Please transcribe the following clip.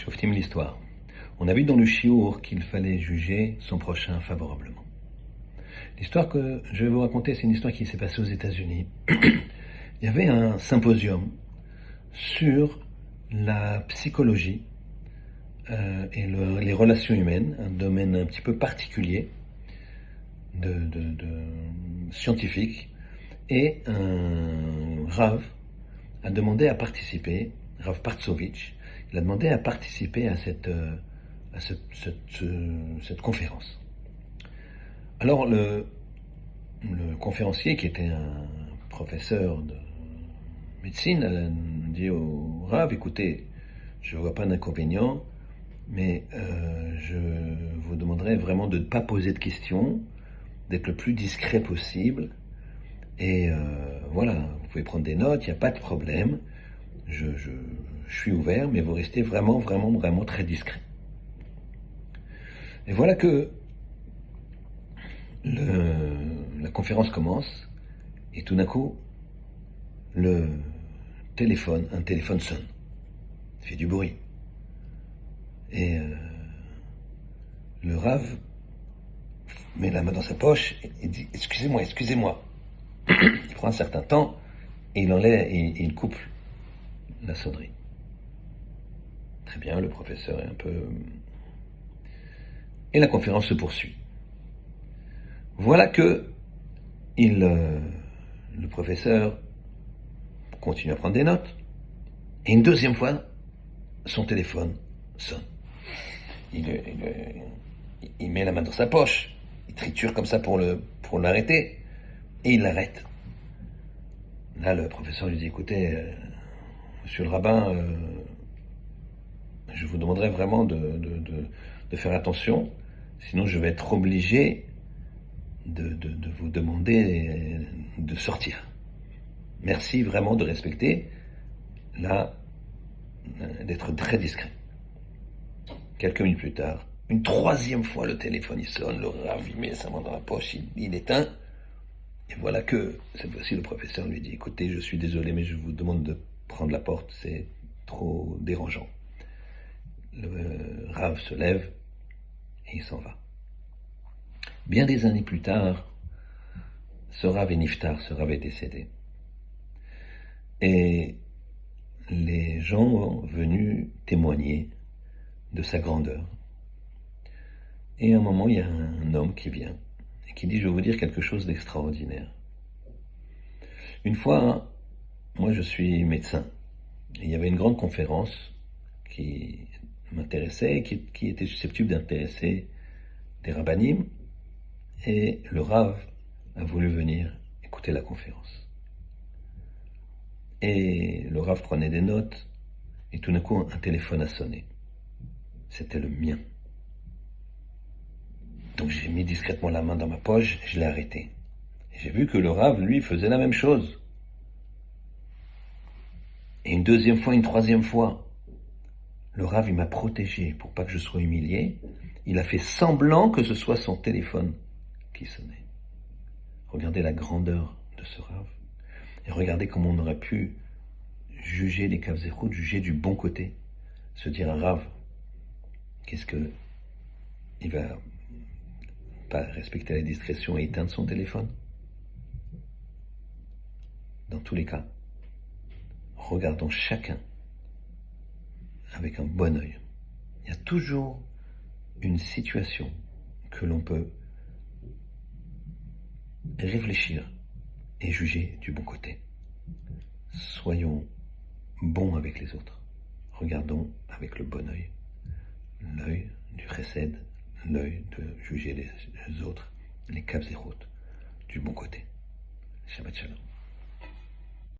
Shoftim l'histoire. On a vu dans le Shiur qu'il fallait juger son prochain favorablement. L'histoire que je vais vous raconter, c'est une histoire qui s'est passée aux États-Unis. Il y avait un symposium sur la psychologie et les relations humaines, un domaine un petit peu particulier de scientifique, et un Rav a demandé à participer, Rav Partsovitch, il a demandé à participer à cette conférence. Alors le conférencier, qui était un professeur de médecine, a dit au Rav: écoutez, je ne vois pas d'inconvénient, mais je vous demanderai vraiment de ne pas poser de questions, d'être le plus discret possible, et voilà, vous pouvez prendre des notes, il n'y a pas de problème, je suis ouvert, mais vous restez vraiment très discret. Et voilà que la conférence commence, et tout d'un coup, un téléphone sonne, il fait du bruit. Et le Rav met la main dans sa poche et dit: excusez-moi. Il prend un certain temps et il enlève et il coupe la sonnerie. Très bien, le professeur est un peu... Et la conférence se poursuit. Voilà que le professeur continue à prendre des notes, et une deuxième fois, son téléphone sonne. Il met la main dans sa poche, il triture comme ça pour l'arrêter, et il l'arrête. Là, le professeur lui dit: écoutez, monsieur le rabbin, je vous demanderai vraiment de faire attention, sinon je vais être obligé de vous demander de sortir. Merci vraiment de respecter, là, d'être très discret. Quelques minutes plus tard, une troisième fois, le téléphone il sonne, le Rav il met sa main dans la poche, il éteint, et voilà que cette fois-ci le professeur lui dit: écoutez, je suis désolé, mais je vous demande de prendre la porte, c'est trop dérangeant. Le Rav se lève et il s'en va. Bien des années plus tard, ce Rav est niftar, ce Rav est décédé. Et les gens venus témoigner de sa grandeur. Et à un moment, il y a un homme qui vient et qui dit: je vais vous dire quelque chose d'extraordinaire. Une fois, moi je suis médecin, et il y avait une grande conférence qui m'intéressait et qui était susceptible d'intéresser des rabbinim, et le Rav a voulu venir écouter la conférence. Et le Rav prenait des notes, et tout d'un coup un téléphone a sonné. C'était le mien. Donc j'ai mis discrètement la main dans ma poche, je l'ai arrêté. Et j'ai vu que le Rav, lui, faisait la même chose. Et une deuxième fois, une troisième fois, le Rav, il m'a protégé pour pas que je sois humilié. Il a fait semblant que ce soit son téléphone qui sonnait. Regardez la grandeur de ce Rav. Et regardez comment on aurait pu juger les Kavzechut, juger du bon côté. Se dire à Rav, qu'est-ce que... il va pas respecter la discrétion et éteindre son téléphone? Dans tous les cas, regardons chacun avec un bon œil. Il y a toujours une situation que l'on peut réfléchir et juger du bon côté. Soyons bons avec les autres. Regardons avec le bon œil. L'œil du chesed, l'œil de juger les autres, les kavzechut, du bon côté. Shabbat shalom.